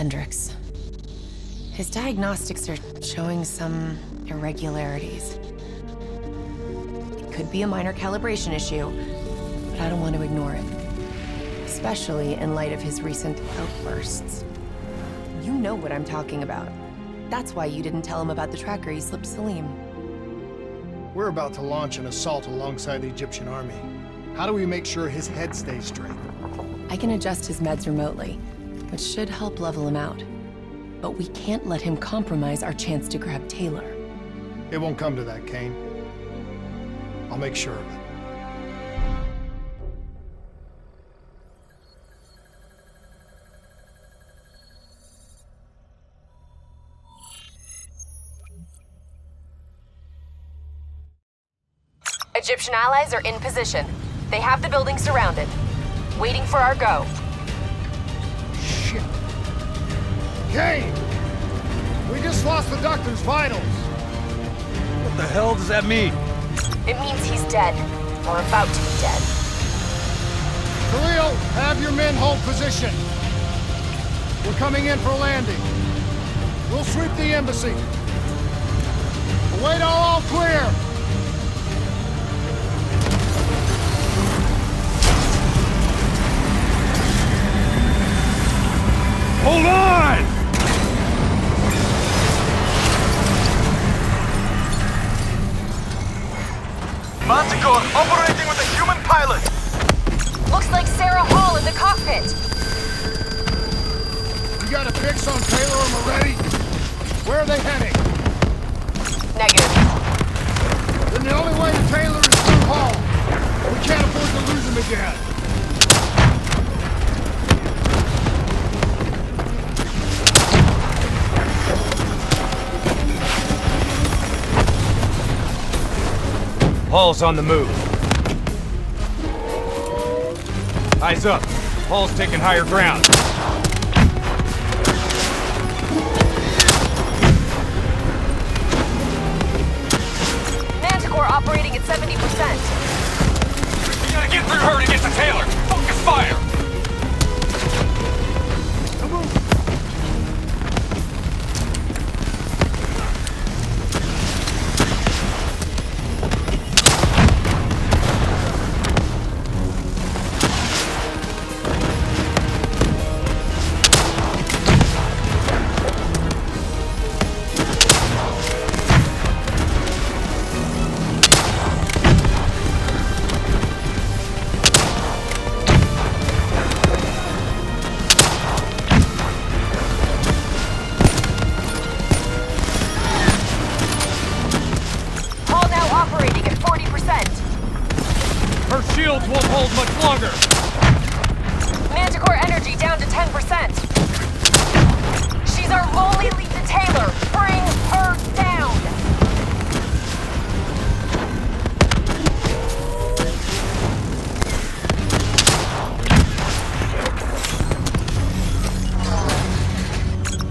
Hendricks. His diagnostics are showing some irregularities. It could be a minor calibration issue, but I don't want to ignore it. Especially in light of his recent outbursts. You know what I'm talking about. That's why you didn't tell him about the tracker he slipped Salim. We're about to launch an assault alongside the Egyptian army. How do we make sure his head stays straight? I can adjust his meds remotely, which should help level him out. But we can't let him compromise our chance to grab Taylor. It won't come to that, Kane. I'll make sure of it. Egyptian allies are in position. They have the building surrounded. Waiting for our go. Shit. Kane! We just lost the doctor's vitals. What the hell does that mean? It means he's dead. Or about to be dead. Khalil, have your men hold position. We're coming in for landing. We'll sweep the embassy. Await all clear. Hold on! Manticore operating with a human pilot! Looks like Sarah Hall in the cockpit. You got a fix on Taylor and Moretti? Where are they heading? Negative. Then the only way to Taylor is through Hall. We can't afford to lose him again. Hall's on the move. Eyes up. Hall's taking higher ground. Manticore operating at 70%. We gotta get through her to get to Taylor. Focus fire! Her shields won't hold much longer! Manticore energy down to 10%. She's our only lead to Taylor. Bring her down!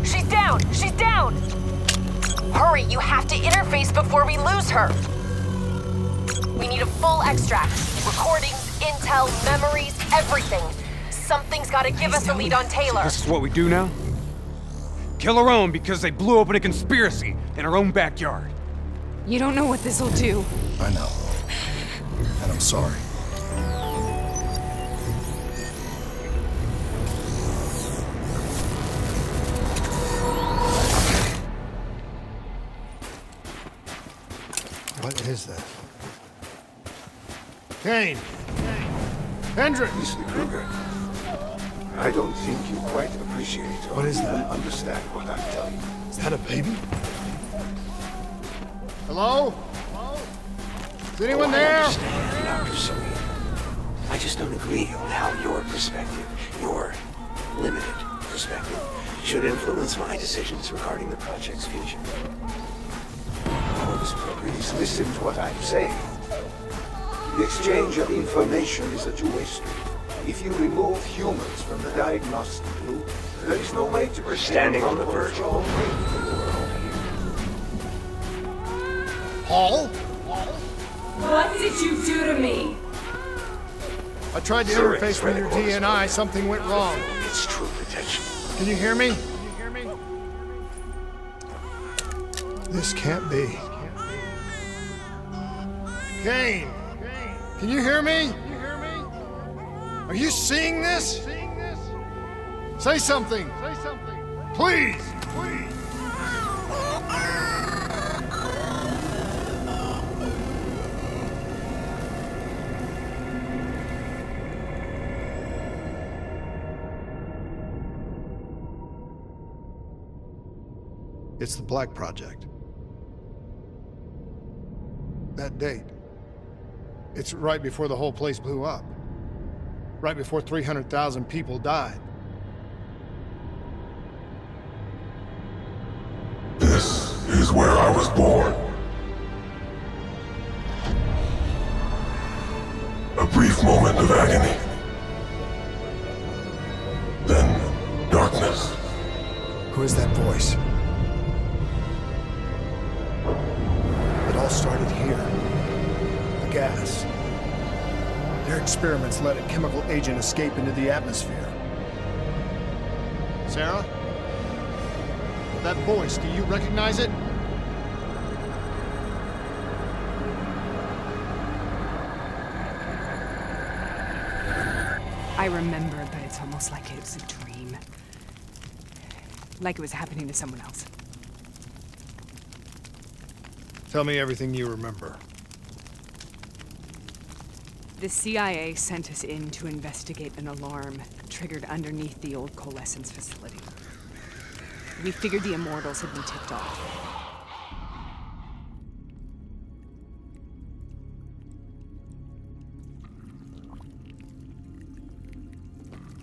She's down! She's down! Hurry, you have to interface before we lose her! We need a full extract. Recordings, intel, memories, everything. Something's gotta give us a lead on Taylor. This is what we do now? Kill our own because they blew open a conspiracy in our own backyard. You don't know what this'll do. I know. And I'm sorry. What is that? Kane! Hendricks! Mr. Kruger, I don't think you quite appreciate or What is that? understand what I'm telling you. Is that a baby? Hello? Is anyone I there? understand, Dr. Salim. I just don't agree on how your perspective, your limited perspective, should influence my decisions regarding the project's future. Please listen to what I'm saying. The exchange of information is a two-way street. If you remove humans from the diagnostic loop, there is no way to... We're standing on the verge of opening the world here. Hall? What did you do to me? I tried to Sir, interface with your DNI. Something went wrong. Its true potential. Can you hear me? This can't be. Kane! Can you hear me? Are you seeing this? Say something! Please! It's the Black Project. That date. It's right before the whole place blew up. Right before 300,000 people died. This is where I was born. A brief moment of agony. Then, darkness. Who is that voice? It all started here. The gas. Their experiments let a chemical agent escape into the atmosphere. Sarah? That voice, do you recognize it? I remember, but it's almost like it was a dream. Like it was happening to someone else. Tell me everything you remember. The CIA sent us in to investigate an alarm triggered underneath the old coalescence facility. We figured the Immortals had been tipped off.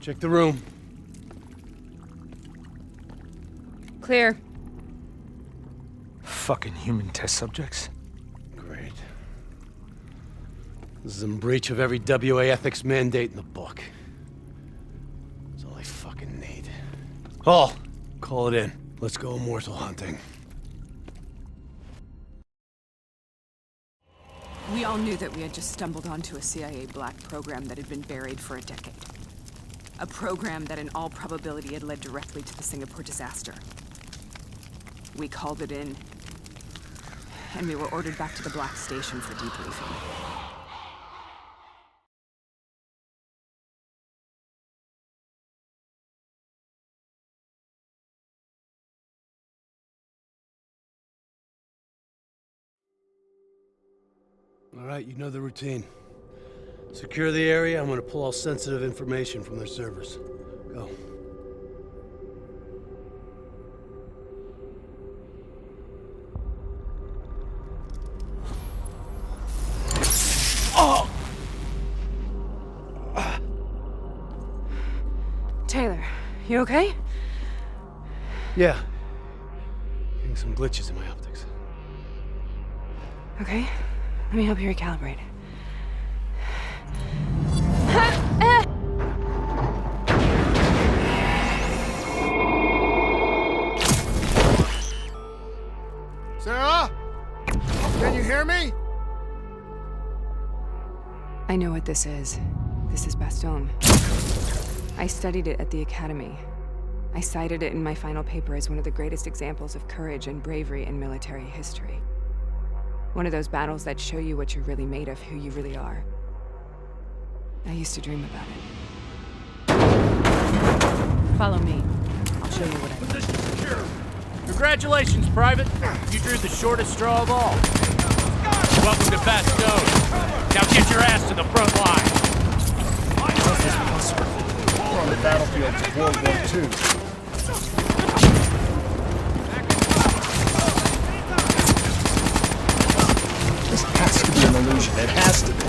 Check the room. Clear. Fucking human test subjects. Great. This is in breach of every WA ethics mandate in the book. That's all I fucking need. Hall, call it in. Let's go immortal hunting. We all knew that we had just stumbled onto a CIA black program that had been buried for a decade. A program that in all probability had led directly to the Singapore disaster. We called it in, and we were ordered back to the Black Station for debriefing. All right, you know the routine. Secure the area. I'm gonna pull all sensitive information from their servers. Go. Taylor, you okay? Yeah. Getting some glitches in my optics. Okay, let me help you recalibrate. Sarah? Can you hear me? I know what this is. This is Bastogne. I studied it at the Academy. I cited it in my final paper as one of the greatest examples of courage and bravery in military history. One of those battles that show you what you're really made of, who you really are. I used to dream about it. Follow me. I'll show you what I mean. Position secure. Congratulations, Private. You drew the shortest straw of all. Welcome to Bastogne. Now get your ass to the front line. How is this possible? We're on the battlefield of World War II. This has to be an illusion. It has to be.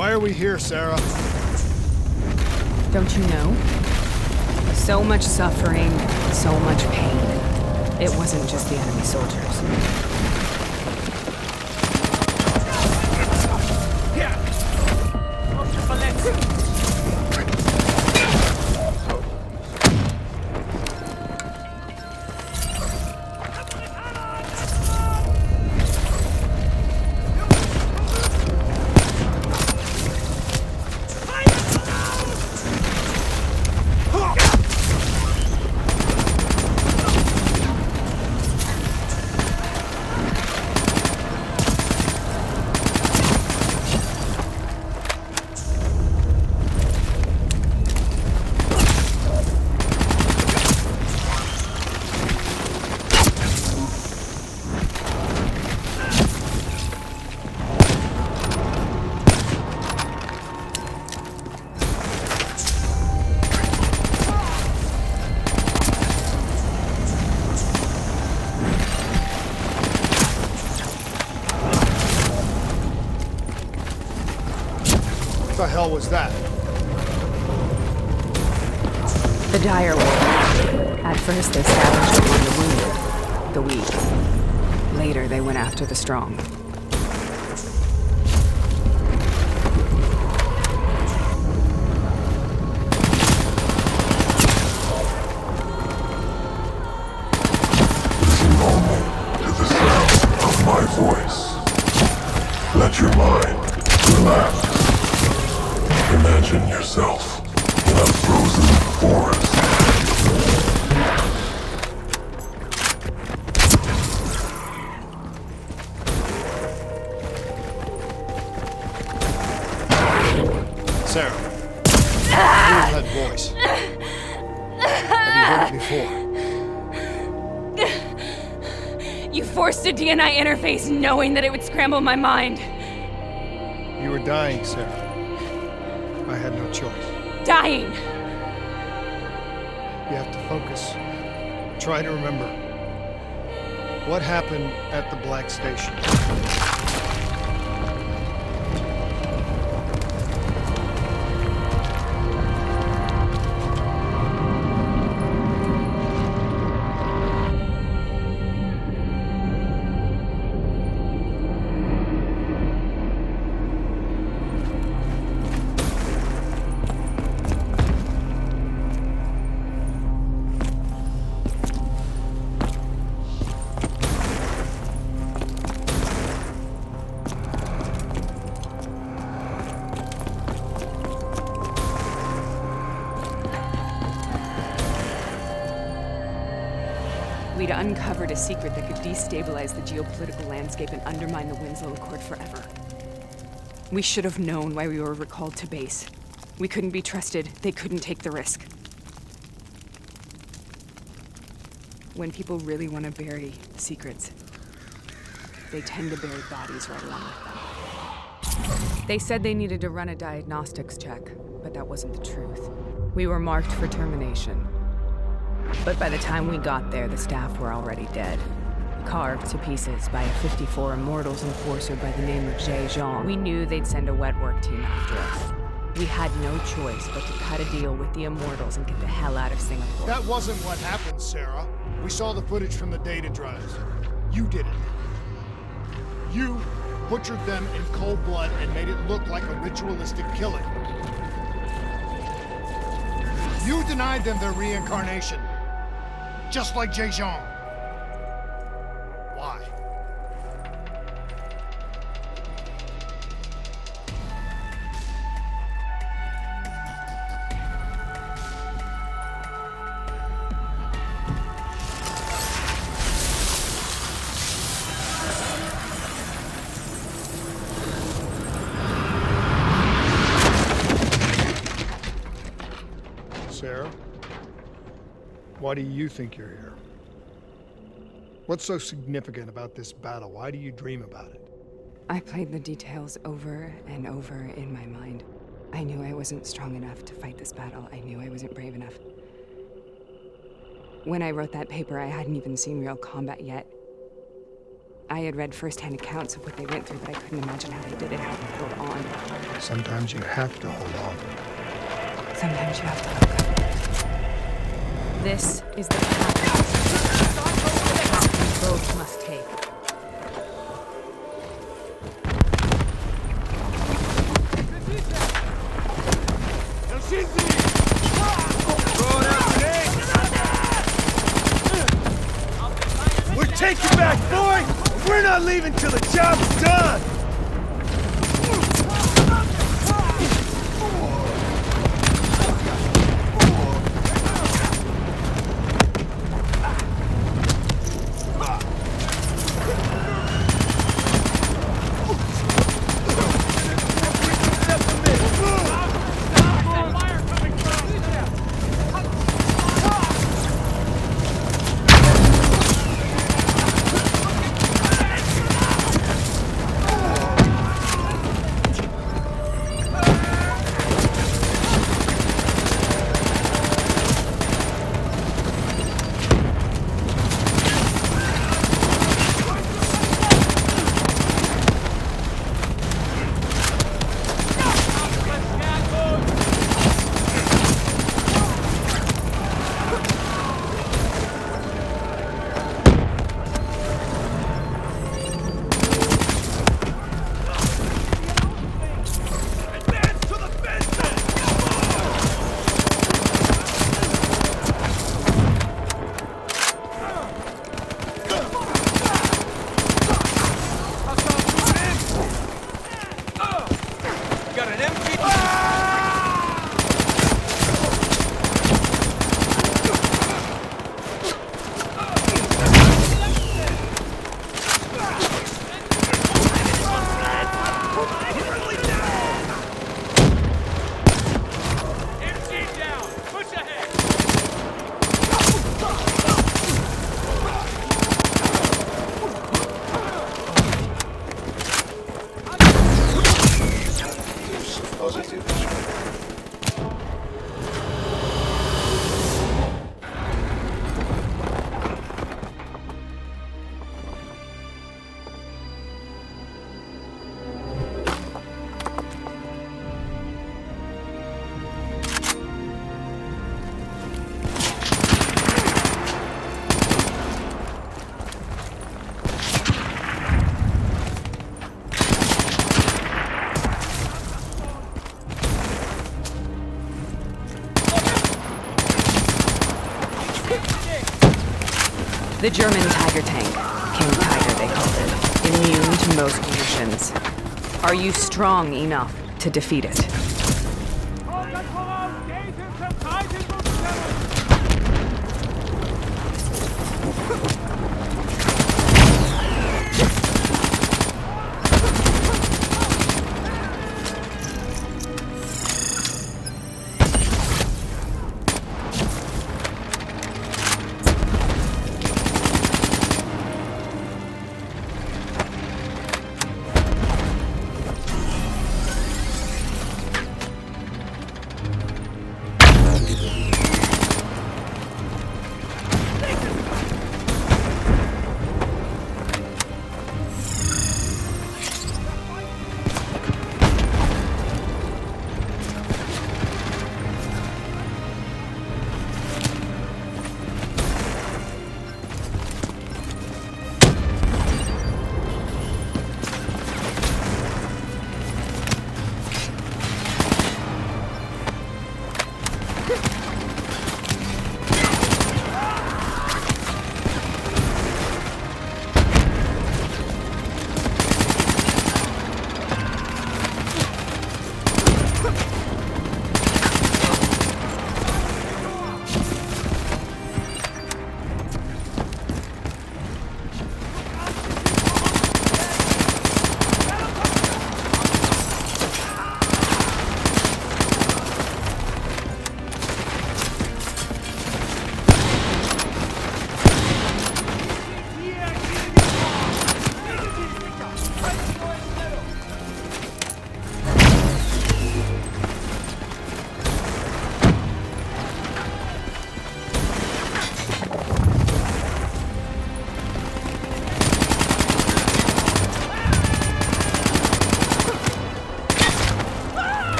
Why are we here, Sarah? Don't you know? So much suffering, so much pain. It wasn't just the enemy soldiers. What the hell was that? The dire wolf. At first they savaged among the wounded, the weak. Later they went after the strong. Listen only to the sound of my voice. Let your mind relax. Imagine yourself in a frozen forest. Sarah, who that voice? Have you heard it before? You forced a DNA interface knowing that it would scramble my mind. You were dying, Sarah. I had no choice. Dying! You have to focus. Try to remember. What happened at the Black Station? We'd uncovered a secret that could destabilize the geopolitical landscape and undermine the Winslow Accord forever. We should have known why we were recalled to base. We couldn't be trusted. They couldn't take the risk. When people really want to bury secrets, they tend to bury bodies right along with them. They said they needed to run a diagnostics check, but that wasn't the truth. We were marked for termination. But by the time we got there, the staff were already dead. Carved to pieces by a 54 Immortals enforcer by the name of Jay Zhang. We knew they'd send a wet work team after us. We had no choice but to cut a deal with the Immortals and get the hell out of Singapore. That wasn't what happened, Sarah. We saw the footage from the data drives. You did it. You butchered them in cold blood and made it look like a ritualistic killing. You denied them their reincarnation. Just like Jay Zhang. Why? Sarah? Why do you think you're here? What's so significant about this battle? Why do you dream about it? I played the details over and over in my mind. I knew I wasn't strong enough to fight this battle. I knew I wasn't brave enough. When I wrote that paper, I hadn't even seen real combat yet. I had read firsthand accounts of what they went through, but I couldn't imagine how they did it, how they held on. Sometimes you have to hold on. Sometimes you have to let go. This is the path. The path we both must take. We're taking back, boy! We're not leaving till the job's done! The German Tiger tank. King Tiger, they called it. Immune to most conditions. Are you strong enough to defeat it?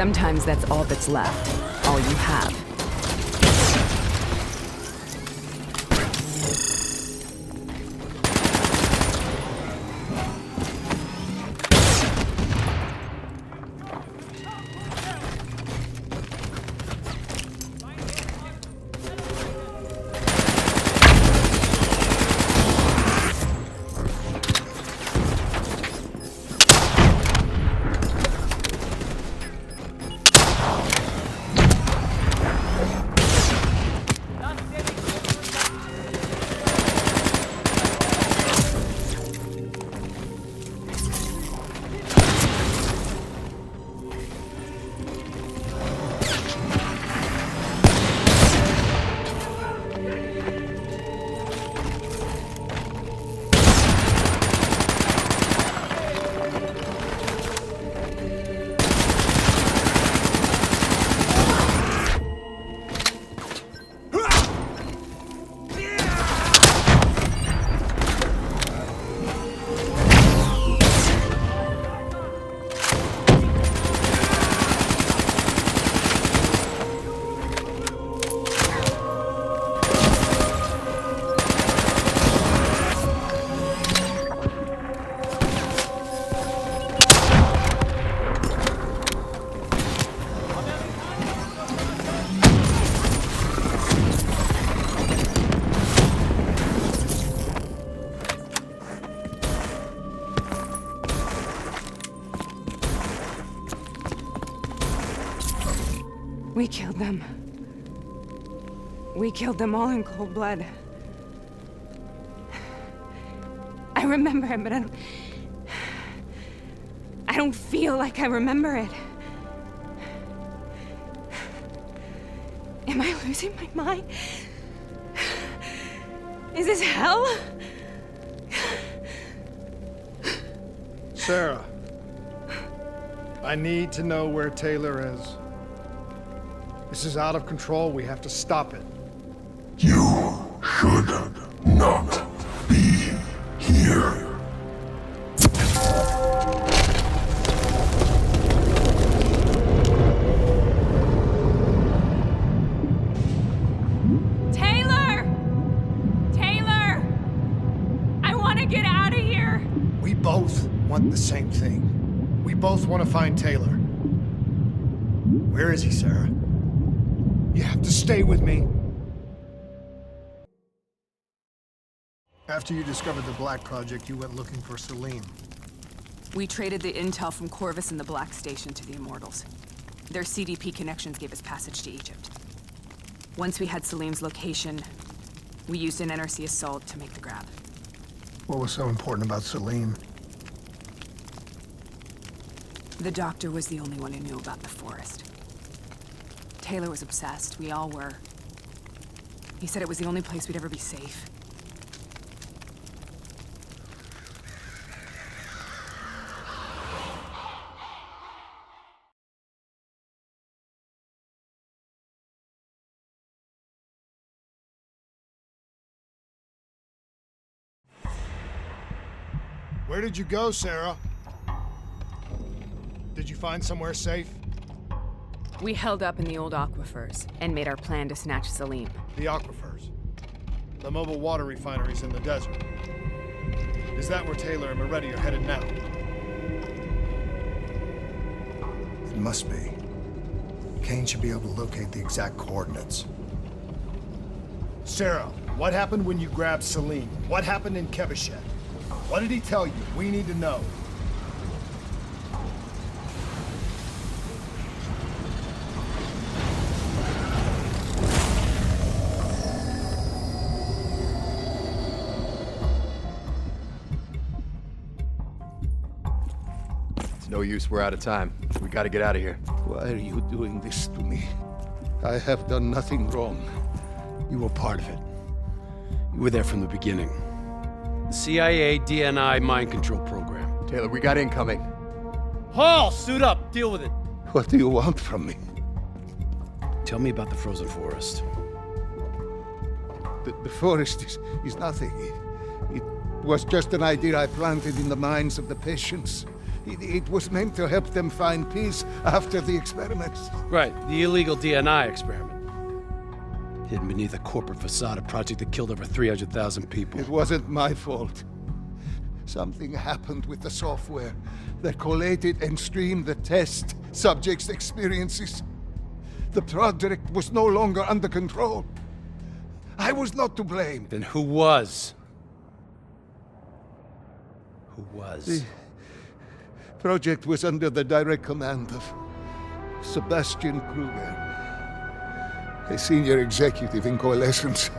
Sometimes that's all that's left, all you have. We killed them. We killed them all in cold blood. I remember it, but I don't feel like I remember it. Am I losing my mind? Is this hell? Sarah, I need to know where Taylor is. This is out of control. We have to stop it. You should not be here. Taylor! Taylor! I want to get out of here! We both want the same thing. We both want to find Taylor. Where is he, Sarah? You have to stay with me. After you discovered the Black Project, you went looking for Salim. We traded the intel from Corvus and the Black Station to the Immortals. Their CDP connections gave us passage to Egypt. Once we had Salim's location, we used an NRC assault to make the grab. What was so important about Salim? The doctor was the only one who knew about the forest. Taylor was obsessed. We all were. He said it was the only place we'd ever be safe. Where did you go, Sarah? Did you find somewhere safe? We held up in the old aquifers and made our plan to snatch Salim. The aquifers. The mobile water refineries in the desert. Is that where Taylor and Moretti are headed now? It must be. Kane should be able to locate the exact coordinates. Sarah, what happened when you grabbed Salim? What happened in Keveshet? What did he tell you? We need to know. No use, we're out of time. We gotta get out of here. Why are you doing this to me? I have done nothing wrong. You were part of it. You were there from the beginning. The CIA DNI mind control program. Taylor, we got incoming. Hall, suit up, deal with it. What do you want from me? Tell me about the frozen forest. The forest is nothing. It was just an idea I planted in the minds of the patients. It was meant to help them find peace after the experiments. Right, the illegal DNI experiment. Hidden beneath a corporate facade, a project that killed over 300,000 people. It wasn't my fault. Something happened with the software that collated and streamed the test subjects' experiences. The project was no longer under control. I was not to blame. Then who was? Who was? The project was under the direct command of Sebastian Kruger, a senior executive in Coalescence.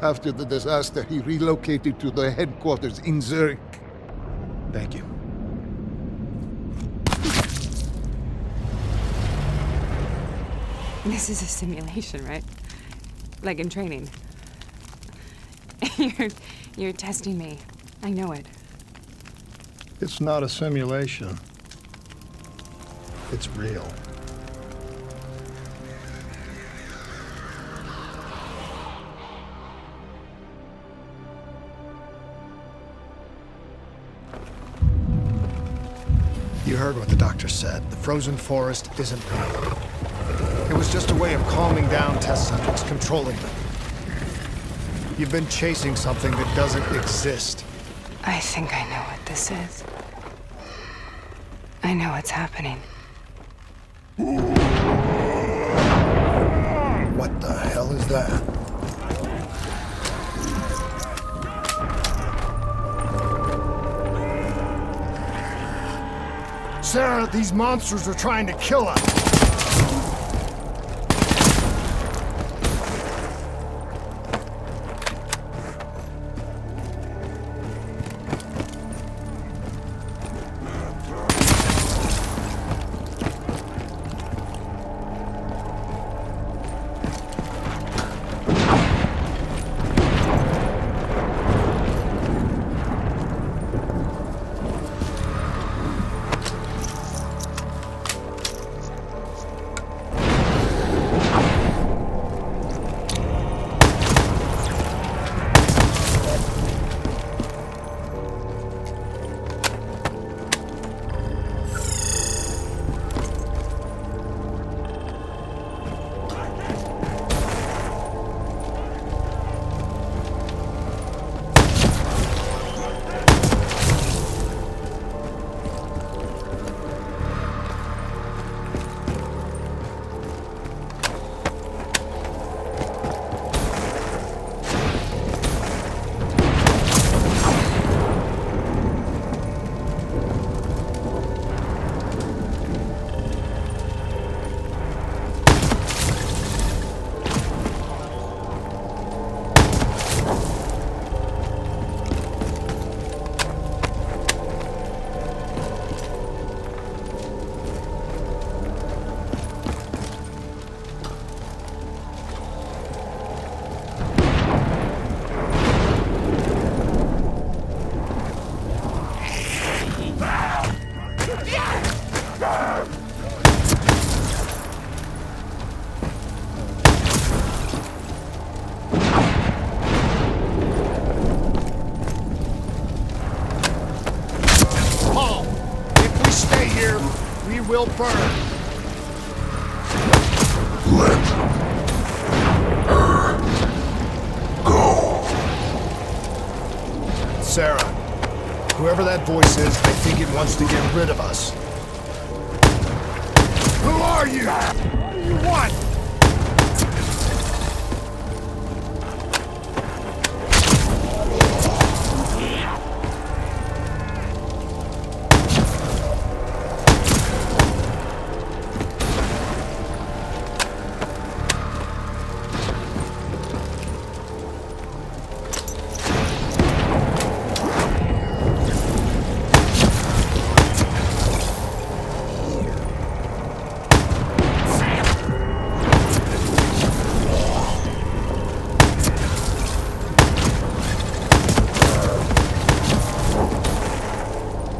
After the disaster, he relocated to the headquarters in Zurich. Thank you. This is a simulation, right? Like in training. You're testing me. I know it. It's not a simulation. It's real. You heard what the doctor said. The frozen forest isn't real. It was just a way of calming down test subjects, controlling them. You've been chasing something that doesn't exist. I think I know what this is. I know what's happening. What the hell is that? Sarah, these monsters are trying to kill us. Will burn. Let her go. Sarah, whoever that voice is, I think it wants to get rid of us. Who are you? What do you want?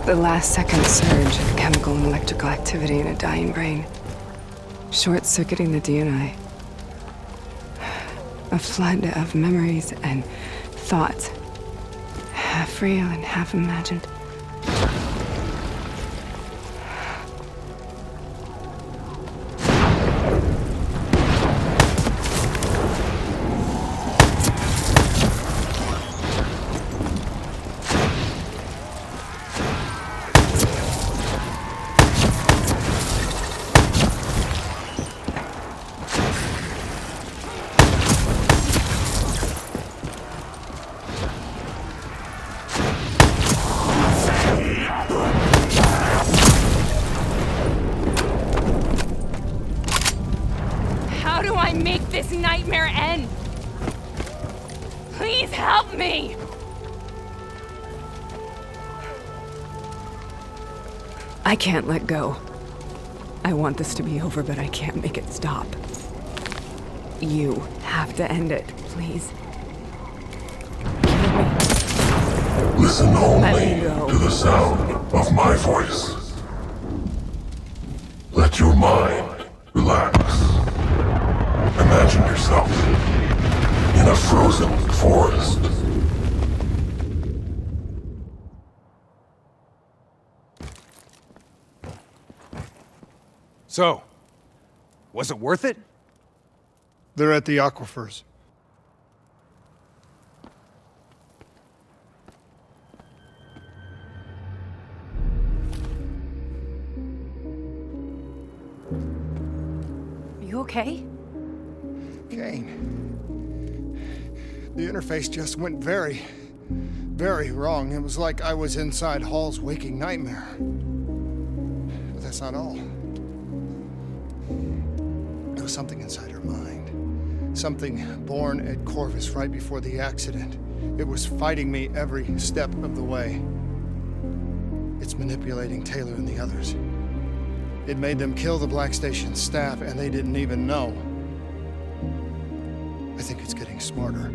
The last second surge of chemical and electrical activity in a dying brain. Short-circuiting the DNI. A flood of memories and thoughts. Half real and half imagined. nightmare end? Please help me! I can't let go. I want this to be over, but I can't make it stop. You have to end it, please. Kill me. Listen Let only me go. to the sound of my voice. Let your mind relax. Imagine yourself in a frozen forest. So, was it worth it? They're at the aquifers. Are you okay? Kane. The interface just went very, very wrong. It was like I was inside Hall's waking nightmare. But that's not all. There was something inside her mind. Something born at Corvus right before the accident. It was fighting me every step of the way. It's manipulating Taylor and the others. It made them kill the Black Station staff, and they didn't even know. I think it's getting smarter.